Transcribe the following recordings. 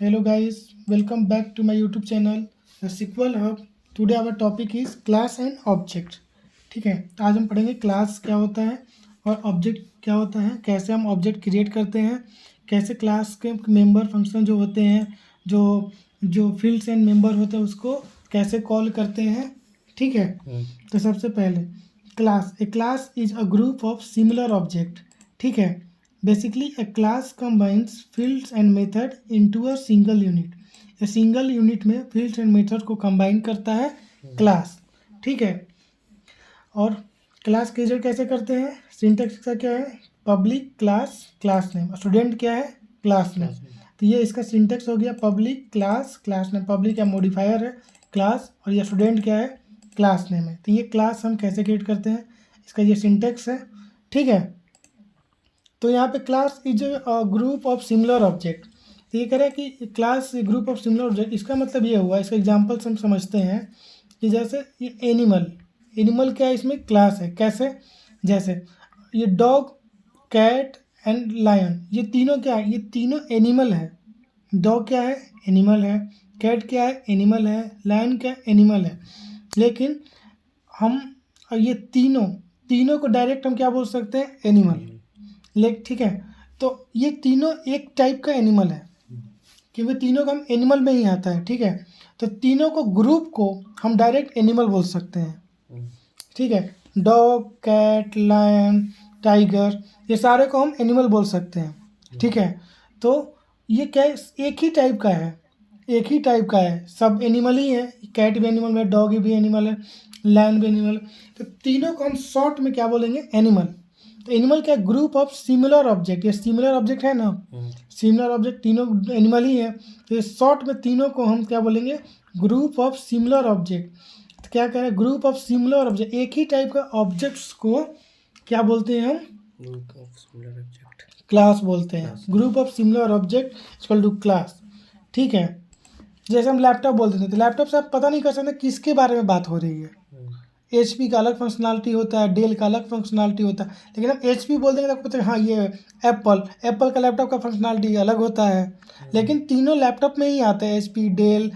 Hello guys, welcome back to my YouTube channel, The Sequel Hub. Today our topic is class and object. ठीक है, तो आज हम पढ़ेंगे क्लास क्या होता है और ऑब्जेक्ट क्या होता है, कैसे हम ऑब्जेक्ट क्रिएट करते हैं, कैसे क्लास के मेंबर फंक्शन जो होते हैं, जो जो फील्ड्स एंड मेंबर होते हैं उसको कैसे कॉल करते हैं. ठीक है, तो सबसे पहले class is a group of similar object. ठीक है, basically a class combines fields and method into a single unit. a single unit में fields and method को combine करता है क्लास. ठीक है, और क्लास क्रिएट कैसे करते हैं, सिंटैक्स का क्या है, public class class name, student क्या है क्लास नेम. तो ये इसका सिंटैक्स हो गया, public class class name. Public या मॉडिफायर है क्लास, और ये स्टूडेंट क्या है क्लास नेम है. तो ये क्लास हम कैसे क्रिएट करते हैं, इसका ये सिंटैक्स है. ठीक है, तो यहाँ पे class is group of similar object. तो ये कह रहा है कि class group of similar object, इसका मतलब ये हुआ, इसका एग्जांपल्स हम समझते हैं कि जैसे ये एनिमल क्या है, इसमें क्लास है. कैसे, जैसे ये डॉग कैट एंड लायन, ये तीनों क्या है, ये तीनों एनिमल है. डॉग क्या है, एनिमल है. कैट क्या है, एनिमल है. लायन क्या है, एनिमल है. लेकिन हम ये तीनों को डायरेक्ट हम क्या बोल सकते हैं, एनिमल. ठीक है, तो ये तीनों एक टाइप का एनिमल है, क्योंकि तीनों का हम एनिमल में ही आता है. ठीक है, तो तीनों को ग्रुप को हम डायरेक्ट एनिमल बोल सकते हैं. ठीक है, डॉग कैट लायन टाइगर, ये सारे को हम एनिमल बोल सकते हैं. ठीक है, तो ये क्या है, एक ही टाइप का है, सब एनिमल ही है. कैट भी एनिमल है, डॉग भी एनिमल है, लायन भी एनिमल है. तो तीनों को हम शॉर्ट में क्या बोलेंगे, एनिमल. तो एनिमल क्या, ग्रुप ऑफ सिमिलर ऑब्जेक्ट. ये सिमिलर ऑब्जेक्ट है ना, सिमिलर ऑब्जेक्ट तीनों एनिमल ही है. तो ये शॉर्ट में तीनों को हम क्या बोलेंगे, ग्रुप ऑफ सिमिलर ऑब्जेक्ट. तो क्या कह रहे हैं, ग्रुप ऑफ सिमिलर ऑब्जेक्ट, एक ही टाइप का ऑब्जेक्ट्स को क्या बोलते हैं हम, group of similar object class बोलते हैं. Group of similar object equal to class. ठीक है, जैसे हम लैपटॉप बोलते थे, तो लैपटॉप से आप पता नहीं कर सकते किसके बारे में बात हो रही है. HP का अलग फंक्शनलिटी होता है, डेल का अलग फंक्शनलिटी होता है. लेकिन हम HP बोल देंगे तो आपको पता है हाँ ये एप्पल का लैपटॉप का फंक्शनलिटी अलग होता है. लेकिन तीनों लैपटॉप में ही आते हैं, HP डेल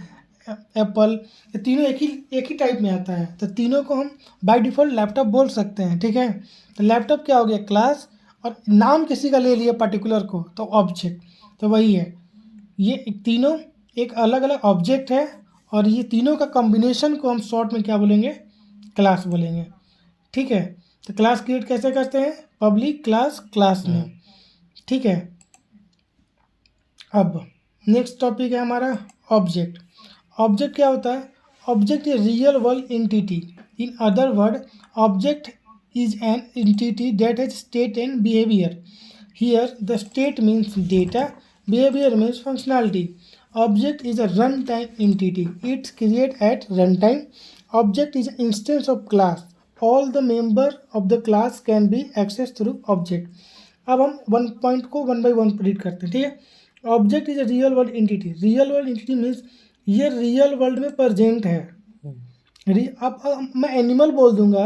एप्पल, ये तीनों एक ही टाइप में आता है. तो तीनों को हम बाय डिफ़ॉल्ट लैपटॉप बोल सकते हैं. ठीक है, तो लैपटॉप क्या हो गया, क्लास, और नाम किसी का ले लिया पर्टिकुलर को तो ऑब्जेक्ट. तो वही है, ये तीनों एक अलग अलग ऑब्जेक्ट है, और ये तीनों का कॉम्बिनेशन को हम शॉर्ट में क्या बोलेंगे, क्लास बोलेंगे. ठीक है, तो क्लास क्रिएट कैसे करते हैं, पब्लिक क्लास क्लास नेम. ठीक है, अब नेक्स्ट टॉपिक है हमारा ऑब्जेक्ट. ऑब्जेक्ट क्या होता है, object is real world entity. In other word, object is an entity that has state and behaviour. Here the state means data, behaviour means functionality. Object is a runtime entity. It's created at runtime. Object is an instance of class. All the member of the class can be accessed through object. अब हम one point को one by one read करते हैं. ठीक है, object is a real world entity. Real world entity means ये real world में present है. अब मैं एनिमल बोल दूंगा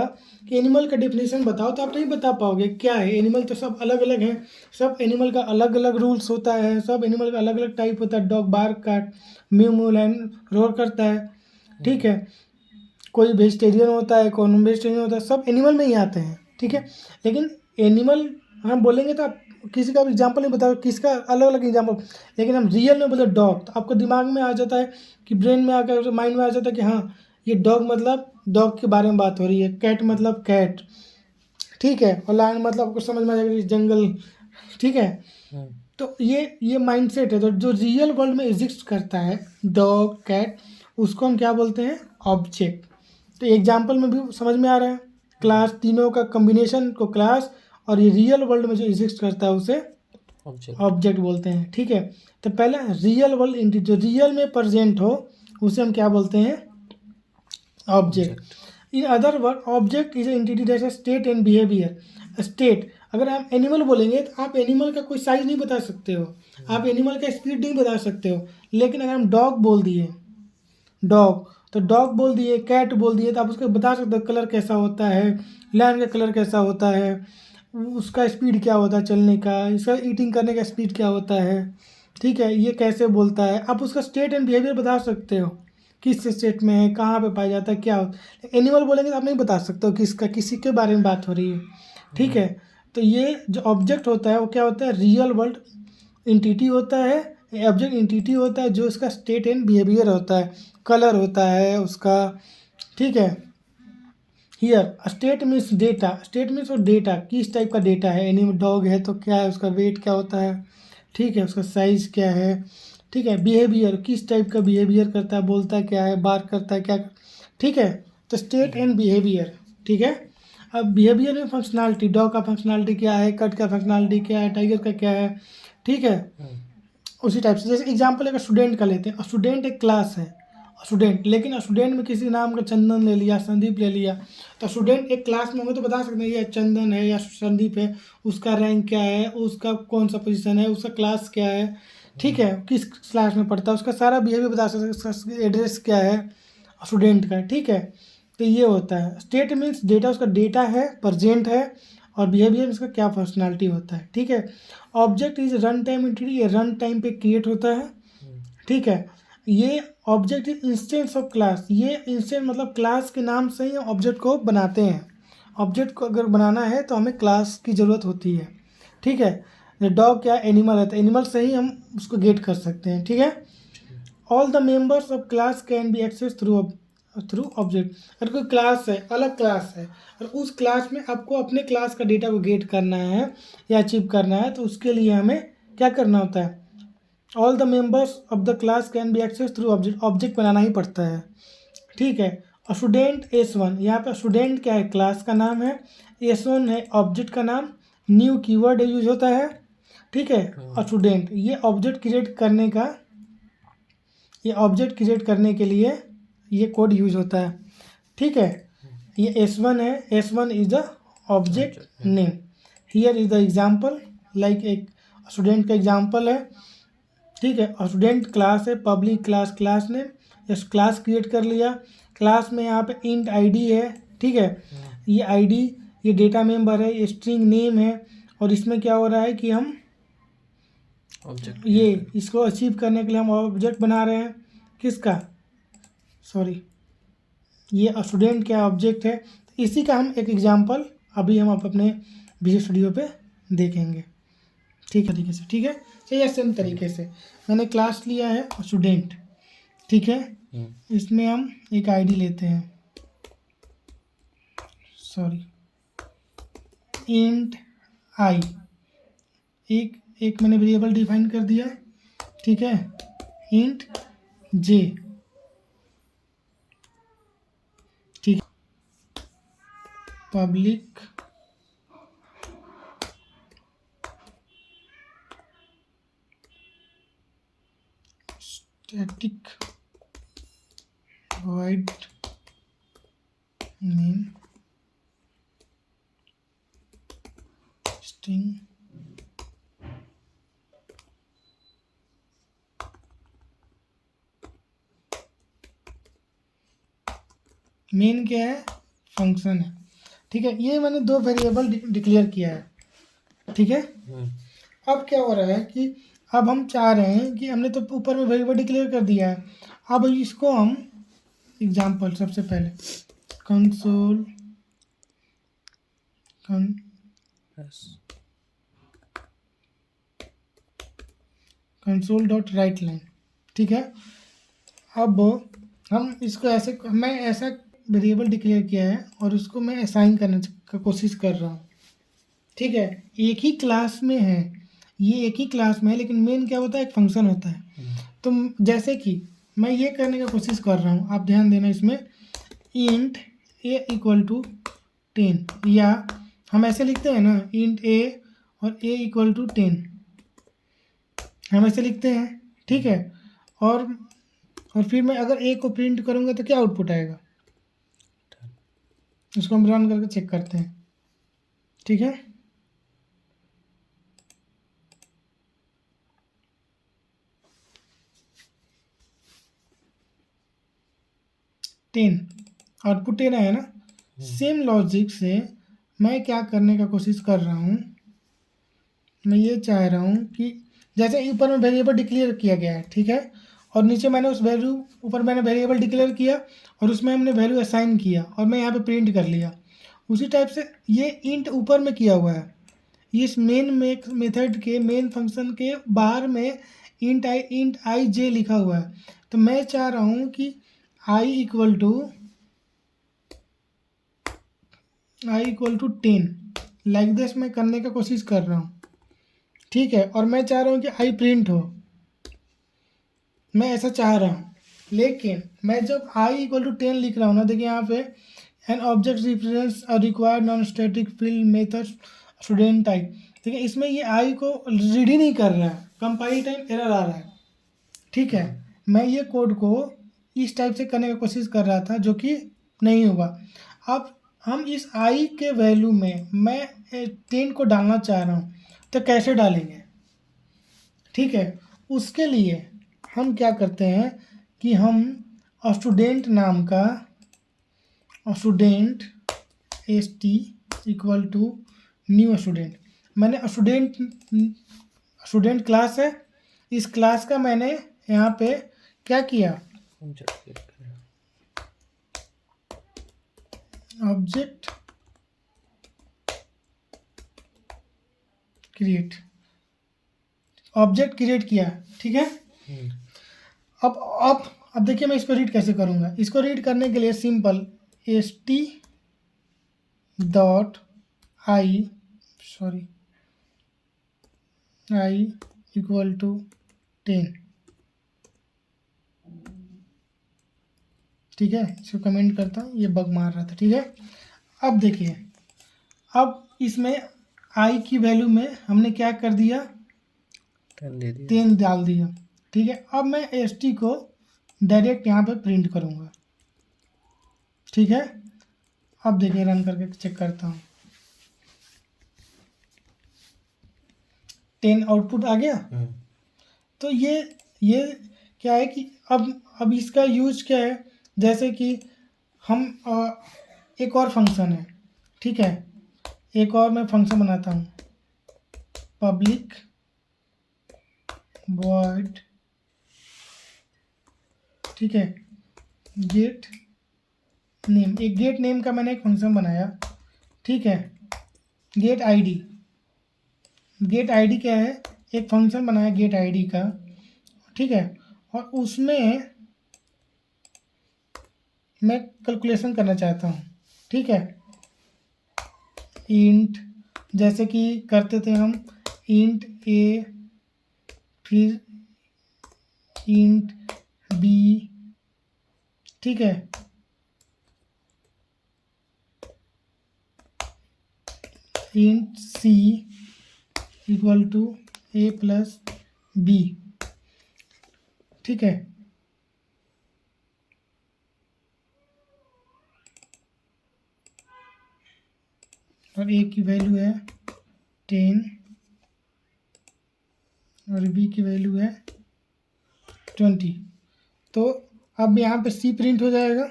कि एनिमल का डेफिनेशन बताओ, तो आप नहीं बता पाओगे क्या है एनिमल. तो सब अलग अलग हैं, सब एनिमल का अलग अलग रूल्स होता है, सब एनिमल का अलग अलग टाइप होता है. डॉग बार्क काट, म्यू म्यू लाइन रोर करता है. ठीक है, कोई वेजिटेरियन होता है, कोई नॉन वेजिटेरियन होता है, सब एनिमल में ही आते हैं. ठीक है, लेकिन एनिमल हम बोलेंगे तो आप किसी का भी एग्जाम्पल नहीं बताओ, किसका अलग अलग एग्जाम्पल. लेकिन हम रियल में बोले डॉग, तो आपको दिमाग में आ जाता है कि ब्रेन में आकर माइंड में आ जाता है कि हाँ ये डॉग मतलब डॉग के बारे में बात हो रही है, कैट मतलब कैट. ठीक है, और लायन मतलब आपको समझ में आ जाएगा जंगल. ठीक है, तो ये माइंडसेट है. तो जो रियल वर्ल्ड में एग्जिस्ट करता है डॉग कैट, उसको हम क्या बोलते हैं, ऑब्जेक्ट. तो एग्जाम्पल में भी समझ में आ रहा है, क्लास तीनों का कॉम्बिनेशन को क्लास, और ये रियल वर्ल्ड में जो एग्जिस्ट करता है उसे ऑब्जेक्ट बोलते हैं. ठीक है, तो पहला रियल वर्ल्ड एंटिटी, जो रियल में प्रेजेंट हो उसे हम क्या बोलते हैं, object. In other word, object is entity that has state and behaviour. State, अगर आप एनिमल बोलेंगे तो आप एनिमल का कोई साइज नहीं बता सकते हो, आप एनिमल का स्पीड नहीं बता सकते हो. लेकिन अगर हम डॉग बोल दिए, डॉग बोल दिए, कैट बोल दिए, तो आप उसको बता सकते हो कलर कैसा होता है, लायन का कलर कैसा होता है, उसका स्पीड क्या होता है चलने का, इसका ईटिंग करने का स्पीड क्या होता है. ठीक है, ये कैसे बोलता है, आप उसका स्टेट एंड बिहेवियर बता सकते हो, किस स्टेट में है, कहाँ पे पाया जाता है, क्या होता है। एनिमल बोलेंगे तो आप नहीं बता सकते हो किसका, किसी के बारे में बात हो रही है, ठीक है। तो ये जो ऑब्जेक्ट होता है वो क्या होता है, रियल वर्ल्ड इंटिटी होता है, ऑब्जेक्ट इंटिटी होता है जो इसका स्टेट एंड बिहेवियर होता है, कलर होता है उसका, ठीक है। Here state means data, state means वो डेटा किस टाइप का डेटा है, एनिमल डॉग है तो क्या है, उसका वेट क्या होता है, ठीक है, उसका साइज़ क्या है, ठीक है। बिहेवियर किस टाइप का बिहेवियर करता है, बोलता है क्या है, बार करता है क्या, ठीक है। तो स्टेट एंड बिहेवियर, ठीक है। अब बिहेवियर में फंक्शनैलिटी, डॉग का फंक्शनैलिटी क्या है, कट का फंक्शनैलिटी क्या है, टाइगर का क्या है, ठीक है। उसी टाइप से जैसे एग्जांपल एक स्टूडेंट का लेते हैं, स्टूडेंट एक क्लास है, स्टूडेंट, लेकिन स्टूडेंट में किसी नाम का चंदन ले लिया, संदीप ले लिया, तो स्टूडेंट एक क्लास में होंगे तो बता सकते हैं ये चंदन है या संदीप है, उसका रैंक क्या है, उसका कौन सा पोजीशन है, उसका क्लास क्या है, ठीक है, किस क्लास में पढ़ता है, उसका सारा बिहेवियर बता सकते हैं, उसका एड्रेस क्या है स्टूडेंट का, ठीक है। तो ये होता है स्टेट मीन्स डेटा, उसका डेटा है, प्रेजेंट है, और बिहेवियर इसका क्या पर्सनालिटी होता है, ठीक है। Object is run time entity, ये रन टाइम पे क्रिएट होता है, ठीक है। ये object is instance of class, ये इंस्टेंस मतलब क्लास के नाम से ही ऑब्जेक्ट को बनाते हैं, ऑब्जेक्ट को अगर बनाना है तो हमें क्लास की ज़रूरत होती है, ठीक है। डॉग क्या एनिमल है तो एनिमल से ही हम उसको गेट कर सकते हैं, ठीक है। All the members of class can be access through object, अगर कोई क्लास है, अलग क्लास है, और उस क्लास में आपको अपने क्लास का डेटा को गेट करना है या अचीव करना है, तो उसके लिए हमें क्या करना होता है, all the members of the class can be access through object, object बनाना ही पड़ता है, ठीक है। और स्टूडेंट S1, यहाँ पे स्टूडेंट क्या है, क्लास का नाम है, S1 है ऑब्जेक्ट का नाम, न्यू कीवर्ड यूज होता है, ठीक है। और स्टूडेंट ये ऑब्जेक्ट क्रिएट करने का, ये ऑब्जेक्ट क्रिएट करने के लिए ये कोड यूज होता है, ठीक है। ये S1 है, S1 is the object name, here is the example, like एक स्टूडेंट का एग्जाम्पल है, ठीक है। और स्टूडेंट क्लास है, public class, class name, just class create कर लिया, क्लास में यहाँ पे इंट आईडी है, ठीक है। ये आईडी, ये डेटा मेंबर है, ये स्ट्रिंग नेम है, और इसमें क्या हो रहा है कि हम ऑब्जेक्ट ये इसको अचीव करने के लिए हम ऑब्जेक्ट बना रहे हैं, किसका, सॉरी, ये स्टूडेंट क्या ऑब्जेक्ट है, इसी का हम एक एग्जांपल अभी हम अपने विजुअल स्टूडियो पे देखेंगे, ठीक है, तरीके से, ठीक है। चाहिए सेम तरीके से मैंने क्लास लिया है स्टूडेंट, ठीक है। इसमें हम एक आईडी लेते हैं, सॉरी, इंट आई, एक मैंने वेरिएबल डिफाइन कर दिया, ठीक है, इंट जे, ठीक, public static void name string main क्या है, फंक्शन है, ठीक है। ये मैंने दो वेरिएबल डिक्लेयर किया है, ठीक है। अब क्या हो रहा है कि अब हम चाह रहे हैं कि हमने तो ऊपर में वेरिएबल डिक्लेयर कर दिया है, अब इसको हम एग्जांपल सबसे पहले console console dot right line, ठीक है। अब हम इसको ऐसे, मैं ऐसा वेरिएबल डिक्लेयर किया है और उसको मैं असाइन करने का कोशिश कर रहा हूँ, ठीक है। एक ही क्लास में है, ये एक ही क्लास में है, लेकिन मेन क्या होता है, एक फंक्शन होता है। तो जैसे कि मैं ये करने का कोशिश कर रहा हूँ, आप ध्यान देना इसमें, इंट ए इक्वल टू 10, या हम ऐसे लिखते हैं ना, इंट ए और ए इक्वल टू 10, हम ऐसे लिखते हैं, ठीक है। और फिर मैं अगर ए को प्रिंट करूँगा तो क्या आउटपुट आएगा, इसको हम रन करके चेक करते हैं, ठीक है। आउटपुट 10 है ना। सेम लॉजिक से मैं क्या करने का कोशिश कर रहा हूँ, मैं ये चाह रहा हूँ कि जैसे ऊपर में वेरिएबल डिक्लेयर किया गया है, ठीक है, और नीचे मैंने उस वैल्यू ऊपर मैंने वेरिएबल डिक्लेयर किया और उसमें हमने वैल्यू असाइन किया और मैं यहाँ पे प्रिंट कर लिया। उसी टाइप से ये इंट ऊपर में किया हुआ है, इस मेन मेथड के मेन फंक्शन के बाहर में इंट आई जे लिखा हुआ है। तो मैं चाह रहा हूँ कि आई इक्वल टू 10 लाइक दिस मैं करने का कोशिश कर रहा हूँ, ठीक है, और मैं चाह रहा हूँ कि आई प्रिंट हो, मैं ऐसा चाह रहा हूँ। लेकिन मैं जब आई इक्वल टू 10 लिख रहा हूँ ना, देखिए यहाँ पे an object reference required non static field method student I, ठीक है, इसमें ये आई को रीड ही नहीं कर रहा है, कंपाइल टाइम एरर आ रहा है, ठीक है। मैं ये कोड को इस टाइप से करने की कोशिश कर रहा था जो कि नहीं हुआ। अब हम इस आई के वैल्यू में मैं 10 को डालना चाह रहा हूँ, तो कैसे डालेंगे, ठीक है। उसके लिए हम क्या करते हैं कि हम स्टूडेंट नाम का student st equal to new student, मैंने स्टूडेंट क्लास है, इस क्लास का मैंने यहाँ पे क्या किया, ऑब्जेक्ट क्रिएट किया, ठीक है। अब देखिए मैं इसको रीड कैसे करूँगा। इसको रीड करने के लिए simple st dot i equal to 10, ठीक है, इसको कमेंट करता हूँ, ये बग मार रहा था, ठीक है। अब देखिए, अब इसमें आई की वैल्यू में हमने क्या कर दिया, 10 डाल दिया, ठीक है। अब मैं st को डायरेक्ट यहाँ पे प्रिंट करूँगा, ठीक है। अब देखिए रन करके चेक करता हूँ, 10 आउटपुट आ गया। तो ये क्या है कि अब इसका यूज क्या है, जैसे कि हम एक और फंक्शन है, ठीक है, एक और मैं फंक्शन बनाता हूँ, पब्लिक वॉइड, ठीक है, गेट नेम, एक गेट नेम का मैंने एक फंक्शन बनाया, ठीक है। गेट आईडी क्या है, एक फंक्शन बनाया गेट आईडी का, ठीक है, और उसमें मैं कैलकुलेशन करना चाहता हूँ, ठीक है। इंट जैसे कि करते थे हम, इंट ए फिर इंट बी, ठीक है, int c equal to a plus b, ठीक है। और ए की वैल्यू है 10 और बी की वैल्यू है 20। तो अब यहाँ पे सी प्रिंट हो जाएगा,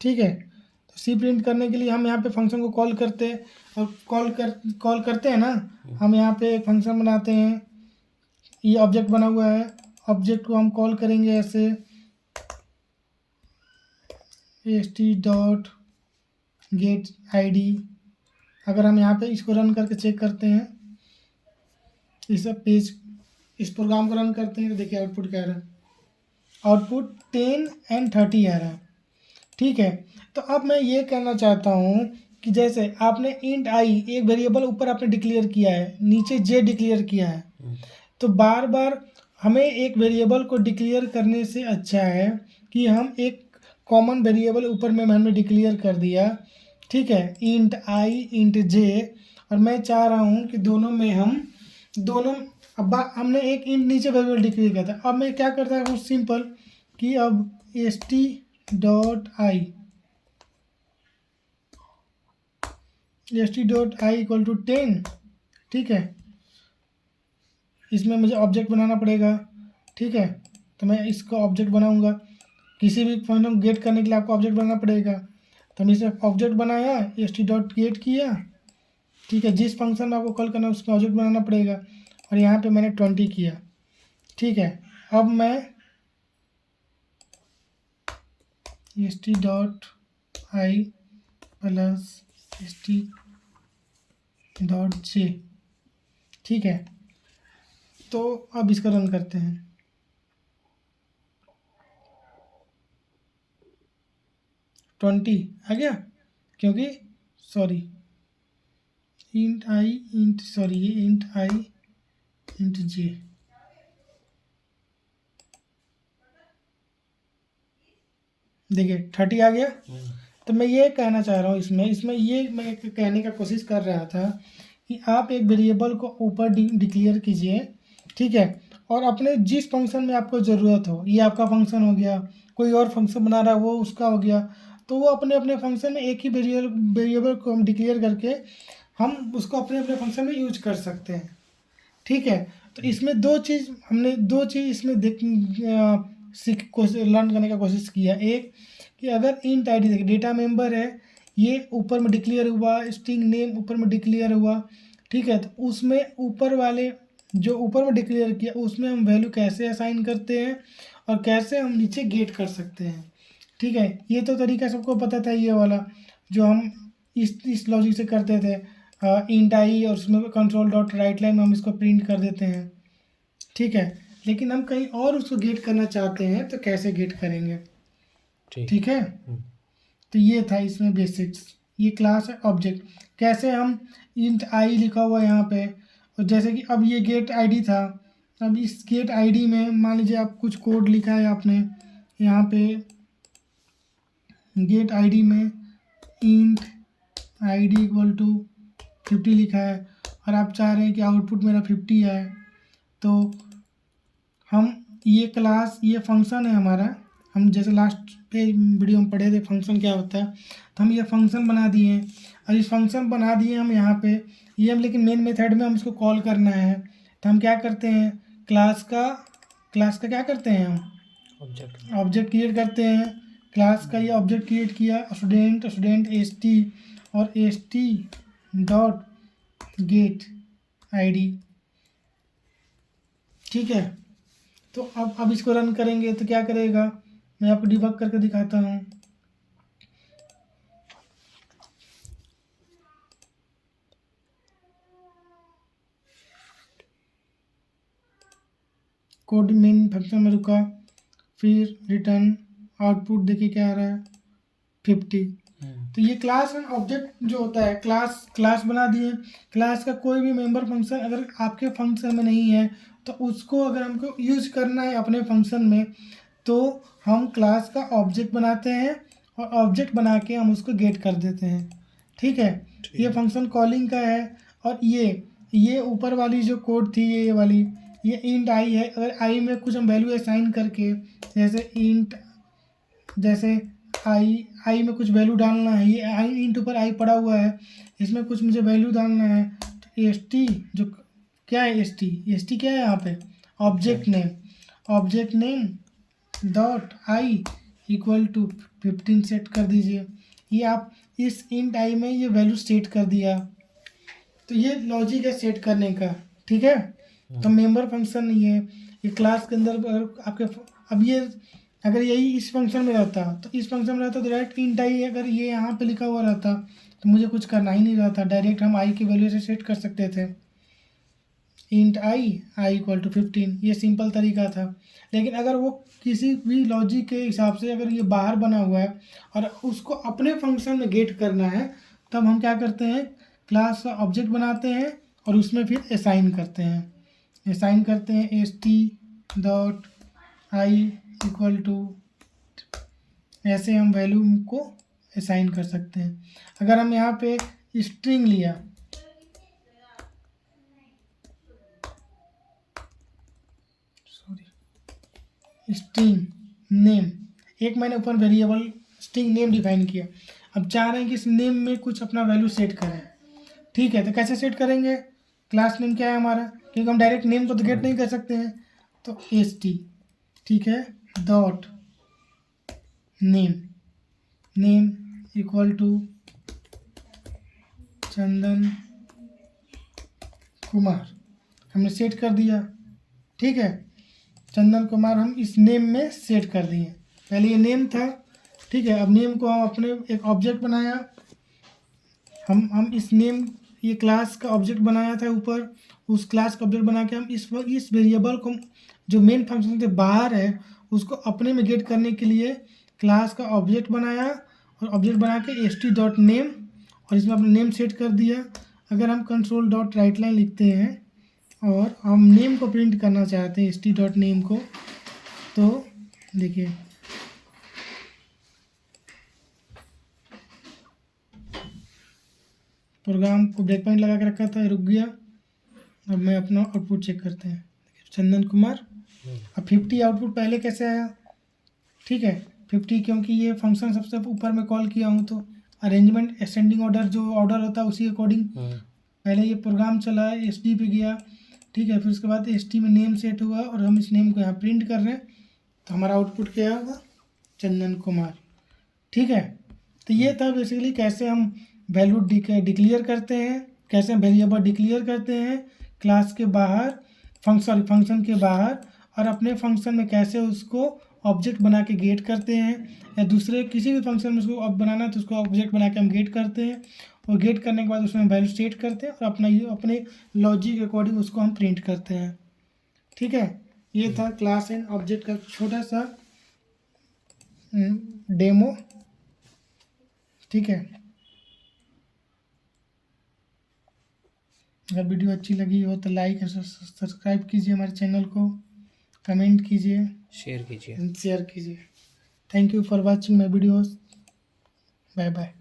ठीक है। तो सी प्रिंट करने के लिए हम यहाँ पे फंक्शन को कॉल करते हैं, और कॉल करते हैं ना, हम यहाँ पे एक फंक्शन बनाते हैं, ये ऑब्जेक्ट बना हुआ है, ऑब्जेक्ट को हम कॉल करेंगे ऐसे st डॉट गेट id। अगर हम यहाँ पे इसको रन करके चेक करते हैं, इस प्रोग्राम को रन करते हैं, तो देखिए आउटपुट क्या आ रहा है, आउटपुट 10 and 30 आ रहा है, ठीक है। तो अब मैं ये कहना चाहता हूँ कि जैसे आपने इंट आई एक वेरिएबल ऊपर आपने डिक्लेयर किया है, नीचे जे डिक्लेयर किया है, तो बार बार हमें एक वेरिएबल को डिक्लेयर करने से अच्छा है कि हम एक कॉमन वेरिएबल ऊपर में हमने डिक्लेयर कर दिया, ठीक है, इंट आई इंट जे, और मैं चाह रहा हूँ कि दोनों में हम दोनों, अब हमने एक इंट नीचे वेरिएबल डिक्लेयर किया था, अब मैं क्या करता हूँ सिंपल कि अब st dot i equal to 10, ठीक है, इसमें मुझे ऑब्जेक्ट बनाना पड़ेगा, ठीक है। तो मैं इसको ऑब्जेक्ट बनाऊंगा, किसी भी फंक्शन गेट करने के लिए आपको ऑब्जेक्ट बनाना पड़ेगा, तो मैं इसे ऑब्जेक्ट बनाया st डॉट गेट किया, ठीक है, जिस फंक्शन में आपको कॉल करना है उसमें ऑब्जेक्ट बनाना पड़ेगा। और यहाँ पे मैंने 20 किया। ठीक है, अब मैं st डॉट आई प्लस st डॉट जे। ठीक है, तो अब इसका रन करते हैं। ट्वेंटी आ गया, क्योंकि सॉरी इंट आई इंट सॉरी ये इंट आई इंट जे। देखिए 30 आ गया। तो मैं ये कहना चाह रहा हूँ इसमें ये मैं कहने का कोशिश कर रहा था कि आप एक वेरिएबल को ऊपर डिक्लेयर कीजिए, ठीक है, और अपने जिस फंक्शन में आपको ज़रूरत हो, ये आपका फंक्शन हो गया, कोई और फंक्शन बना रहा है वो उसका हो गया, तो वो अपने अपने फंक्शन में एक ही वेरिएबल को हम डिक्लेयर करके हम उसको अपने अपने फंक्शन में यूज कर सकते हैं। ठीक है, तो इसमें हमने दो चीज़ इसमें लर्न करने का कोशिश किया। एक कि अगर इंट आई डी देखिए डेटा मेंबर है, ये ऊपर में डिक्लेयर हुआ, स्ट्रिंग नेम ऊपर में डिक्लेयर हुआ, ठीक है, तो उसमें ऊपर वाले जो ऊपर में डिक्लेयर किया उसमें हम वैल्यू कैसे असाइन करते हैं और कैसे हम नीचे गेट कर सकते हैं। ठीक है, ये तो तरीका सबको पता था, ये वाला जो हम इस लॉजिक से करते थे, इंट आई और उसमें कंट्रोल डॉट राइट लाइन में हम इसको प्रिंट कर देते हैं। ठीक है, लेकिन हम कहीं और उसको गेट करना चाहते हैं तो कैसे गेट करेंगे। ठीक है, तो ये था इसमें बेसिक्स। ये क्लास है ऑब्जेक्ट, कैसे हम इंट आई लिखा हुआ यहाँ पे, और जैसे कि अब ये गेट आईडी था, अब इस गेट आईडी में मान लीजिए आप कुछ कोड लिखा है आपने यहाँ पे, गेट आईडी में इंट आईडी इक्वल टू 50 लिखा है और आप चाह रहे हैं कि आउटपुट मेरा 50 है, तो हम ये क्लास ये फंक्शन है हमारा, हम जैसे लास्ट पे वीडियो में पढ़े थे फंक्शन क्या होता है, तो हम ये फंक्शन बना दिए हैं। और इस फंक्शन बना दिए हम यहाँ पे, ये हम लेकिन मेन मेथड में हम इसको कॉल करना है, तो हम क्या करते हैं, क्लास का क्या करते हैं, हम ऑब्जेक्ट क्रिएट करते हैं। क्लास का ये ऑब्जेक्ट क्रिएट किया, स्टूडेंट एस टी और S t dot gate ID. ठीक है, तो अब इसको रन करेंगे तो क्या करेगा, मैं आपको डिबग करके दिखाता हूँ। कोड मेन फंक्शन में रुका, फिर रिटर्न आउटपुट देखिए क्या आ रहा है 50। तो ये क्लास एंड ऑब्जेक्ट जो होता है, क्लास बना दिए। क्लास का कोई भी मेंबर फंक्शन अगर आपके फंक्शन में नहीं है तो उसको अगर हमको यूज करना है अपने फंक्शन में, तो हम क्लास का ऑब्जेक्ट बनाते हैं और ऑब्जेक्ट बना के हम उसको गेट कर देते हैं। ठीक है, ये फंक्शन कॉलिंग का है। और ये ऊपर वाली जो कोड थी ये वाली, ये इंट आई है। अगर आई में कुछ हम वैल्यू असाइन करके, जैसे आई में कुछ वैल्यू डालना है, ये आई इंट ऊपर आई पड़ा हुआ है, इसमें कुछ मुझे वैल्यू डालना है, तो एस टी जो क्या है, एस टी क्या है यहाँ पे, object name dot i equal to 15 set कर दीजिए। ये आप इस इंट आई में ये वैल्यू सेट कर दिया, तो ये लॉजिक है सेट करने का। ठीक है, तो मेंबर फंक्शन नहीं है ये क्लास के अंदर। अगर आपके अब ये अगर यही इस फंक्शन में रहता, तो इस फंक्शन में रहता तो डायरेक्ट इंट आई अगर ये यहाँ पे लिखा हुआ रहता तो मुझे कुछ करना ही नहीं रहता, डायरेक्ट हम आई की वैल्यू से सेट कर सकते थे, इंट आई इक्वल टू 15। ये सिंपल तरीका था। लेकिन अगर वो किसी भी लॉजिक के हिसाब से अगर ये बाहर बना हुआ है और उसको अपने फंक्शन में गेट करना है, तब हम क्या करते हैं, क्लास का ऑब्जेक्ट बनाते हैं और उसमें फिर असाइन करते हैं s t dot i equal to, ऐसे हम वैल्यू को असाइन कर सकते हैं। अगर हम यहाँ पे स्ट्रिंग लिया, स्ट्रिंग नेम, एक मैंने ऊपर वेरिएबल स्ट्रिंग नेम डिफाइन किया, अब चाह रहे हैं कि इस नेम में कुछ अपना वैल्यू सेट करें। ठीक है, तो कैसे सेट करेंगे, क्लास नेम क्या है हमारा, क्योंकि हम डायरेक्ट नेम को तो गेट नहीं कर सकते हैं, तो एस टी, ठीक है, dot name equal to Chandan Kumar, हमने सेट कर दिया। ठीक है, चंदन कुमार हम इस नेम में सेट कर दिए। पहले ये नेम था, ठीक है। अब नेम को हम अपने एक ऑब्जेक्ट बनाया, हम इस नेम, ये क्लास का ऑब्जेक्ट बनाया था ऊपर, उस क्लास का ऑब्जेक्ट बना के हम इस वेरिएबल को जो मेन फंक्शन से बाहर है उसको अपने में गेट करने के लिए क्लास का ऑब्जेक्ट बनाया, और ऑब्जेक्ट बना के st.name, और इसमें अपना नेम सेट कर दिया। अगर हम console.writeline लिखते हैं और हम नेम को प्रिंट करना चाहते हैं st.name को, तो देखिए प्रोग्राम को ब्रेक पॉइंट लगा के रखा था, रुक गया। अब मैं अपना आउटपुट चेक करते हैं, चंदन कुमार। अब 50 आउटपुट पहले कैसे आया? ठीक है, 50 क्योंकि ये फंक्शन सबसे ऊपर में कॉल किया हूँ, तो अरेंजमेंट असेंडिंग ऑर्डर जो ऑर्डर होता है उसी अकॉर्डिंग पहले ये प्रोग्राम चला, एस डी पे गया। ठीक है, फिर उसके बाद एस टी में नेम सेट हुआ और हम इस नेम को यहाँ प्रिंट कर रहे हैं, तो हमारा आउटपुट क्या होगा? चंदन कुमार। ठीक है, तो ये था बेसिकली कैसे हम वैल्यू डिक्लेयर करते हैं, कैसे हम वेरिएबल डिक्लेयर करते हैं क्लास के बाहर, फंक्शन के बाहर, और अपने फंक्शन में कैसे उसको ऑब्जेक्ट बना के गेट करते हैं, या दूसरे किसी भी फंक्शन में उसको अब बनाना है तो उसको ऑब्जेक्ट बना के हम गेट करते हैं, और गेट करने के बाद उसमें वैल्यू सेट करते हैं और अपने लॉजिक के अकॉर्डिंग उसको हम प्रिंट करते हैं। ठीक है, ये था क्लास एंड ऑब्जेक्ट का छोटा सा डेमो। ठीक है, अगर वीडियो अच्छी लगी हो तो लाइक और सब्सक्राइब कीजिए हमारे चैनल को, कमेंट कीजिए, शेयर कीजिए। शेयर कीजिए। Thank you for watching my videos. Bye bye.